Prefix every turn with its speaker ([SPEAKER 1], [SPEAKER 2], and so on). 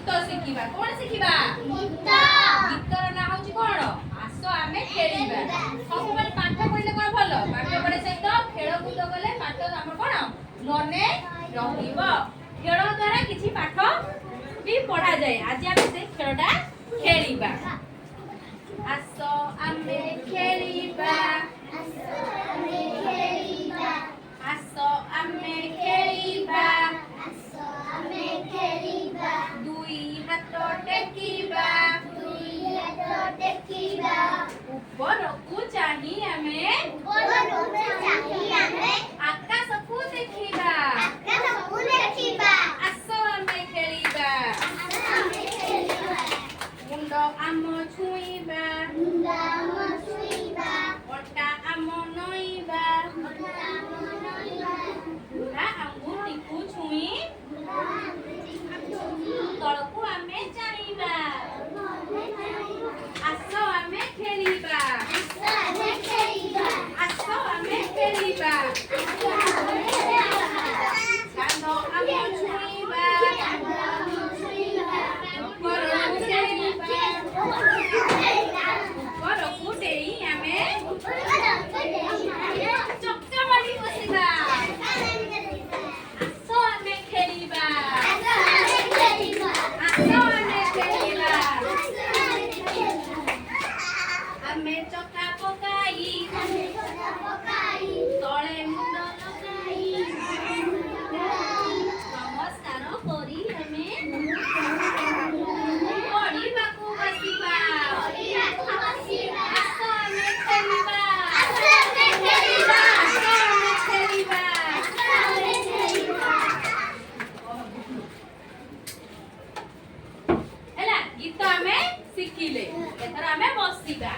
[SPEAKER 1] गीत शिखिबा कोन शिखिबा गीत गीतर ना होची कोन आसो आमे खेलिबा सब बेले पाठ पढले कोन भलो पाठ पढे सहित खेल कूद गले पाठ हमर कोन मने रहिबो खेल द्वारा किछि पाठ भी पढ़ा जाए आज आमे से खेलटा खेलिबा आसो आमे खेलिबा आसो आमे खेलिबा दुई हाथ टेकिबा उपरकू चाही आमे आकाश को देखिबा आसो आमे खेलिबा मुंड आम छुईबा ओटा आम नईबा बुढ़ा आंगुठी को छुई तळकू आमे जाईबा आसो आमे खेलिबा आसो आमे खेलिबा कांद आम छुईबा उपरकू देई आमे चक्का मारी बसिबा आसो आमे खेलिबा आसो आमे खेलिबा आमे चक्का पकाई तळे मुंड लगाई नमस्कार करी आमे पढिबाकू बसिबा आसो आमे खेलिबा आसो आमे खेलिबा ହେଲା ଗୀତ ଆମେ ଶିଖିଲେ ଏଥର ଆମେ ବସିବା।